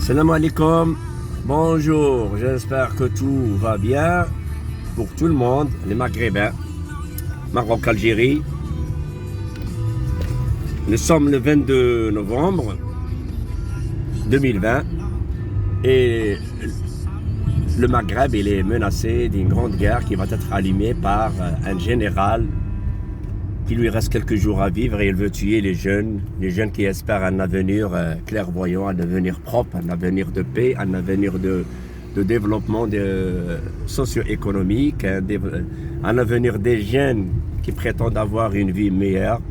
Salam alaikum, bonjour, j'espère que tout va bien pour tout le monde, les Maghrébins, Maroc, Algérie. Nous sommes le 22 novembre 2020 et le Maghreb il est menacé d'une grande guerre qui va être allumée par un général qui lui reste quelques jours à vivre et il veut tuer les jeunes qui espèrent un avenir clairvoyant, un avenir propre, un avenir de paix, un avenir de développement socio-économique, un avenir des jeunes qui prétendent avoir une vie meilleure.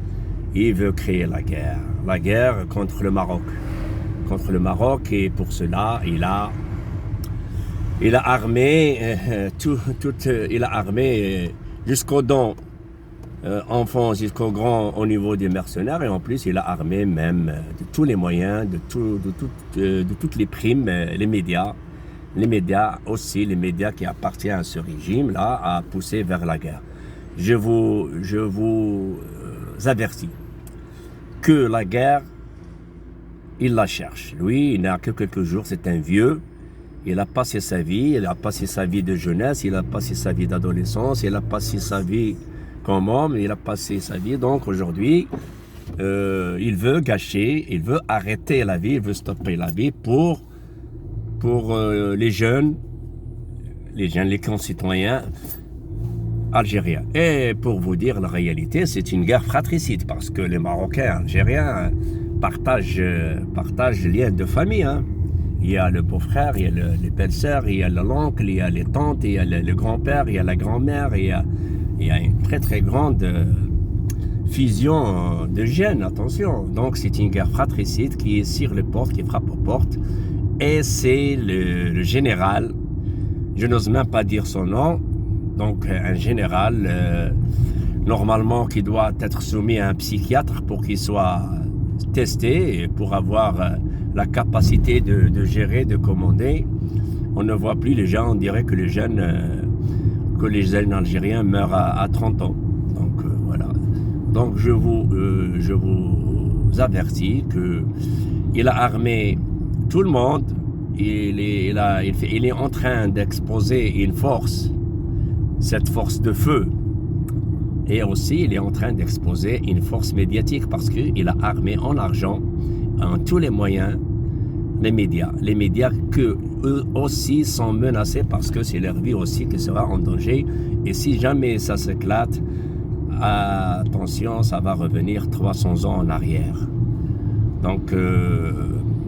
Il veut créer la guerre contre le Maroc. Et pour cela, il a armé jusqu'aux dents. Enfants jusqu'aux grands au niveau des mercenaires et en plus il a armé même de tous les moyens, de toutes les primes, les médias aussi, les médias qui appartiennent à ce régime là à pousser vers la guerre. Je vous avertis que la guerre, il la cherche. Lui, il n'a que quelques jours, c'est un vieux. Il a passé sa vie, de jeunesse, il a passé sa vie d'adolescence, il a passé sa vie comme homme, il a passé sa vie. Donc aujourd'hui, il veut gâcher, il veut arrêter la vie, il veut stopper la vie pour les jeunes, les concitoyens algériens. Et pour vous dire la réalité, c'est une guerre fratricide parce que les Marocains, Algériens partagent liens de famille. Hein. Il y a le beau-frère, il y a les belles-sœurs, il y a l'oncle, il y a les tantes, il y a le grand-père, il y a la grand-mère, il y a une très très grande fusion de gènes, attention. Donc c'est une guerre fratricide qui est sur les portes, qui frappe aux portes. Et c'est le général, je n'ose même pas dire son nom, donc un général normalement qui doit être soumis à un psychiatre pour qu'il soit testé et pour avoir la capacité de gérer, de commander. On ne voit plus les gens, on dirait que les jeunes Algériens meurent à 30 ans. Donc voilà. Donc je vous avertis que il a armé tout le monde. Il est en train d'exposer une force, cette force de feu. Et aussi, il est en train d'exposer une force médiatique parce qu'il a armé en argent, en tous les moyens, les médias que eux aussi sont menacés parce que c'est leur vie aussi qui sera en danger. Et si jamais ça s'éclate, attention, ça va revenir 300 ans en arrière. Donc,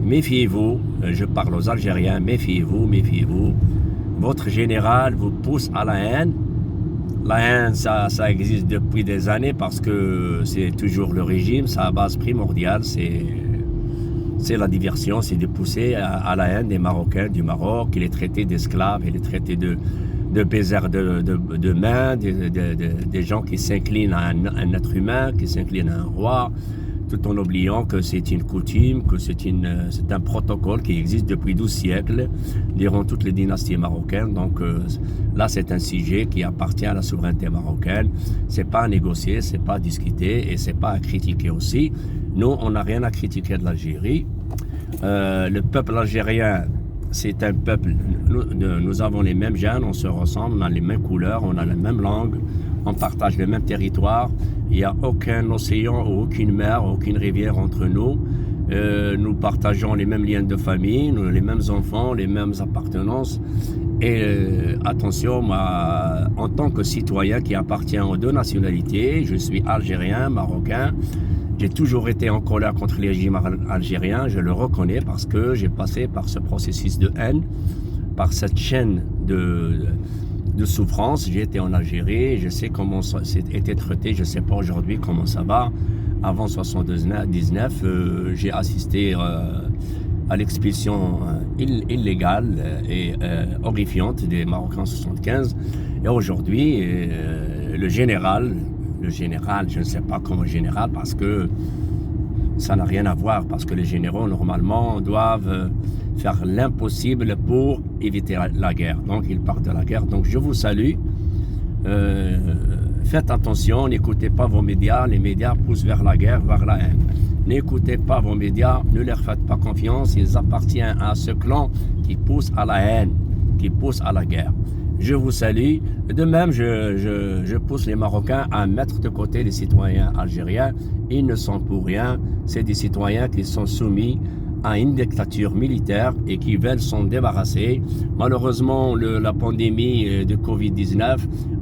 méfiez-vous, je parle aux Algériens, méfiez-vous. Votre général vous pousse à la haine. La haine, ça existe depuis des années parce que c'est toujours le régime, sa base primordiale, c'est la diversion, c'est de pousser à la haine des Marocains, du Maroc. Il est traité d'esclaves, il est traité de baisers de main, des gens qui s'inclinent à un être humain, qui s'inclinent à un roi, tout en oubliant que c'est une coutume, que c'est un protocole qui existe depuis 12 siècles, durant toutes les dynasties marocaines. Donc là, c'est un sujet qui appartient à la souveraineté marocaine. C'est pas à négocier, c'est pas à discuter et c'est pas à critiquer aussi. Nous, on n'a rien à critiquer de l'Algérie. Le peuple algérien, c'est un peuple, nous avons les mêmes gènes, on se ressemble, on a les mêmes couleurs, on a la même langue, on partage le même territoire. Il n'y a aucun océan, aucune mer, aucune rivière entre nous. Nous partageons les mêmes liens de famille, les mêmes enfants, les mêmes appartenances. Et attention, moi, en tant que citoyen qui appartient aux deux nationalités, je suis algérien, marocain. J'ai toujours été en colère contre les régimes algériens, je le reconnais parce que j'ai passé par ce processus de haine, par cette chaîne de souffrance. J'ai été en Algérie, je sais comment ça a été traité, je ne sais pas aujourd'hui comment ça va. Avant 1979, j'ai assisté à l'expulsion illégale et horrifiante des Marocains en 75. Et aujourd'hui, le général, je ne sais pas comment général, parce que ça n'a rien à voir, parce que les généraux, normalement, doivent faire l'impossible pour éviter la guerre. Donc, ils partent de la guerre. Donc, je vous salue. Faites attention, n'écoutez pas vos médias. Les médias poussent vers la guerre, vers la haine. N'écoutez pas vos médias, ne leur faites pas confiance, ils appartiennent à ce clan qui pousse à la haine, qui pousse à la guerre. Je vous salue. De même, je pousse les Marocains à mettre de côté les citoyens algériens. Ils ne sont pour rien. C'est des citoyens qui sont soumis à une dictature militaire et qui veulent s'en débarrasser. Malheureusement, la pandémie de Covid-19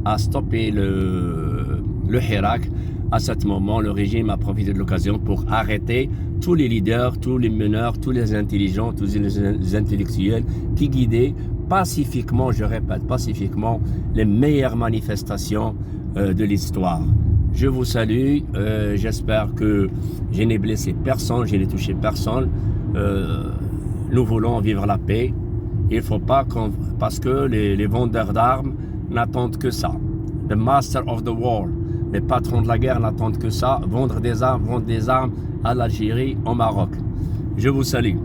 a stoppé le Hirak. À ce moment, le régime a profité de l'occasion pour arrêter tous les leaders, tous les meneurs, tous les intelligents, tous les intellectuels qui guidaient pacifiquement, je répète, pacifiquement, les meilleures manifestations de l'histoire. Je vous salue, j'espère que je n'ai blessé personne, je n'ai touché personne. Nous voulons vivre la paix. Il ne faut pas parce que les vendeurs d'armes n'attendent que ça. The master of the war, les patrons de la guerre n'attendent que ça, vendre des armes à l'Algérie, au Maroc. Je vous salue.